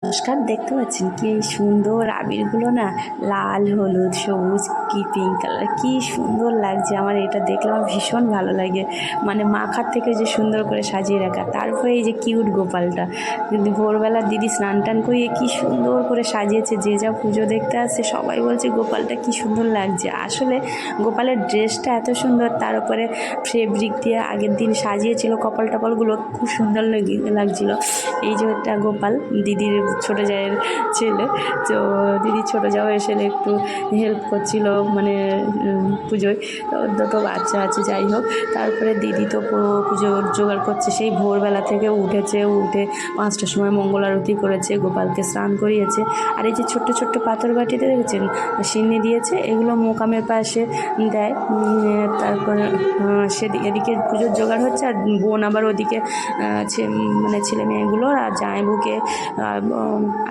নমস্কার, দেখতে পাচ্ছেন কি সুন্দর আবিরগুলো না, লাল, হলুদ, সবুজ, কি পিঙ্ক কালার, কি সুন্দর লাগছে। আমার এটা দেখলে আমার ভীষণ ভালো লাগে। মানে মাখার থেকে যে সুন্দর করে সাজিয়ে রাখা, তারপরে এই যে কিউট গোপালটা কিন্তু ভোরবেলা দিদি স্নান টান করিয়ে কি সুন্দর করে সাজিয়েছে। যে যা পুজো দেখতে আসছে সবাই বলছে গোপালটা কি সুন্দর লাগছে। আসলে গোপালের ড্রেসটা এত সুন্দর, তার উপরে ফেব্রিক দিয়ে আগের দিন সাজিয়েছিল কপাল টপালগুলো, খুব সুন্দর লাগছিল। এই যে একটা গোপাল, দিদির ছোটো জায়ের ছেলে, তো দিদির ছোটো যাও এসে একটু হেল্প করছিল মানে পুজোয়। তো দুটো বাচ্চা আছে, যাই হোক। তারপরে দিদি তো পুজোর জোগাড় করছে, সেই ভোরবেলা থেকে উঠে 5টার সময় মঙ্গল আরতি করেছে, গোপালকে স্নান করিয়েছে। আর এই যে ছোট্ট ছোট্ট পাথর বাটিতে দেখেছেন সিন্নি দিয়েছে, এগুলো মোকামের পাশে দেয়। তারপরে এদিকে পুজোর জোগাড় হচ্ছে, আর বোন আবার ওদিকে মানে ছেলে মেয়েগুলো আর জামাইবুকে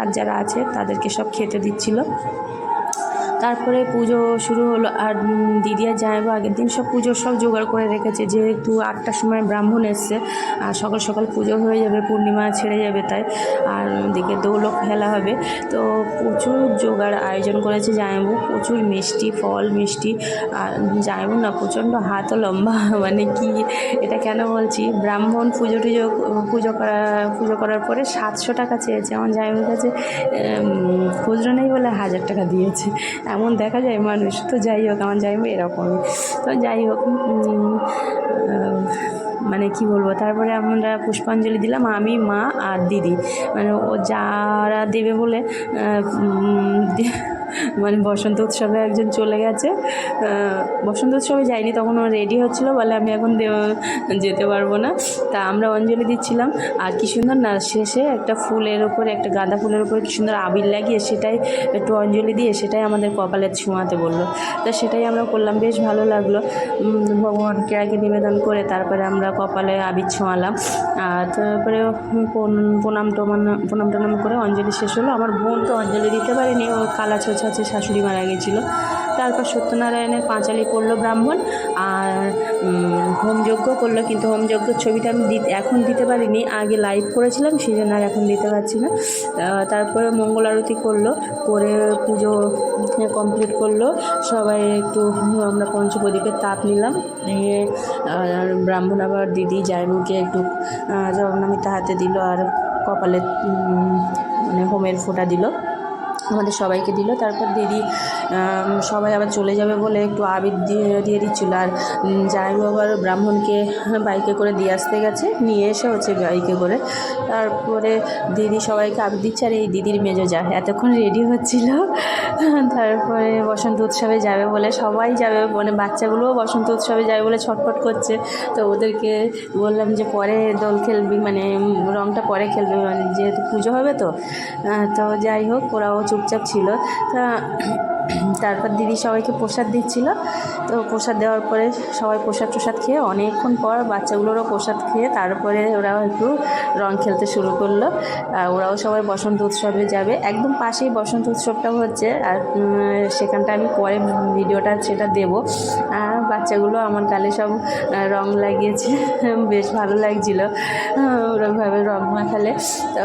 আর যারা আছে তাদেরকে সব খেতে দিচ্ছিল। তারপরে পুজো শুরু হলো। আর দিদি আর জামাইবাবু আগের দিন সব পুজোর সব জোগাড় করে রেখেছে, যেহেতু 8টার সময় ব্রাহ্মণ এসছে আর সকাল সকাল পুজো হয়ে যাবে, পূর্ণিমা ছেড়ে যাবে তাই। আর ওদিকে দৌলক খেলা হবে, তো প্রচুর জোগাড় আয়োজন করেছে জামাইবাবু। প্রচুর মিষ্টি, ফল মিষ্টি। আর জামাইবাবু না প্রচণ্ড হাতও লম্বা। মানে কি এটা কেন বলছি, ব্রাহ্মণ পুজো করার পরে 700 টাকা চেয়েছে। আমার জামাইবাবুর কাছে খুচরো নেই বলে 1000 টাকা দিয়েছে। এমন দেখা যায় মানুষ। তো যাই হোক, আমার জামাইবাবু এরকমই। তো যাই হোক, মানে কি বলবো, তারপরে আমরা পুষ্পাঞ্জলি দিলাম, আমি, মা আর দিদি। মানে ও যারা দেবে বলে মানে বসন্ত উৎসবে একজন চলে গেছে। বসন্ত উৎসবে যায়নি, তখন ও রেডি হচ্ছিলো, বলে আমি এখন যেতে পারবো না। তা আমরা অঞ্জলি দিচ্ছিলাম। আর কি সুন্দর না, শেষে একটা ফুলের ওপরে, একটা গাঁদা ফুলের ওপরে কি সুন্দর আবির লাগিয়ে সেটাই একটু অঞ্জলি দিয়ে সেটাই আমাদের কপালে ছোঁয়াতে বললো। তো সেটাই আমরা করলাম, বেশ ভালো লাগলো। ভগবানকে আগে নিবেদন করে তারপরে আমরা কপালে আবির ছোঁয়ালাম। আর তারপরে প্রণাম টনাম করে অঞ্জলি শেষ হলো। আমার বোন তো অঞ্জলি দিতে পারেনি, ও কালা ছোঁচ আছে, শাশুড়ি মারা গেছিলো। তারপর সত্যনারায়ণের পাঁচালি করলো ব্রাহ্মণ, আর হোমযজ্ঞ করলো। কিন্তু হোমযজ্ঞের ছবিটা আমি এখন দিতে পারিনি, আগে লাইভ করেছিলাম, সেই জন্য আর এখন দিতে পারছি না। তারপরে মঙ্গল আরতি করলো, করে পুজো কমপ্লিট করলো সবাই। একটু আমরা পঞ্চপ্রদীপের তাপ নিলাম, নিয়ে আর ব্রাহ্মণ আবার দিদি জামাইবাবুকে একটু জগন্নামিতা হাতে দিল, আর কপালে মানে হোমের ফোঁটা দিল, আমাদের সবাইকে দিল। তারপর দিদি সবাই আবার চলে যাবে বলে একটু আবির দিয়ে দিচ্ছিলো। আর জামাইবাবু আবার ব্রাহ্মণকে বাইকে করে দিয়ে আসতে গেছে, নিয়ে এসে হচ্ছে বাইকে করে। তারপরে দিদি সবাইকে আবির দিচ্ছে, আর এই দিদির মেজো যা এতক্ষণ রেডি হচ্ছিল। তারপরে বসন্ত উৎসবে যাবে বলে সবাই যাবে, মানে বাচ্চাগুলোও বসন্ত উৎসবে যাবে বলে ছটফট করছে। তো ওদেরকে বললাম যে পরে দোল খেলবি, মানে রঙটা পরে খেলবে, মানে যেহেতু পুজো হবে। তো যাই হোক, ওরাও চুপচাপ ছিল। তারপর দিদি সবাইকে প্রসাদ দিচ্ছিল। তো প্রসাদ দেওয়ার পরে সবাই প্রসাদ খেয়ে অনেকক্ষণ পর বাচ্চাগুলোরও প্রসাদ খেয়ে তারপরে ওরাও একটু রং খেলতে শুরু করলো। আর ওরাও সবাই বসন্ত উৎসবে যাবে, একদম পাশেই বসন্ত উৎসবটাও হচ্ছে। আর সেখানটা আমি পরে ভিডিওটা সেটা দেবো। আর বাচ্চাগুলো আমার গালে সব রং লাগিয়েছে, বেশ ভালো লাগছিলো ওরকমভাবে রং মাখালে। তো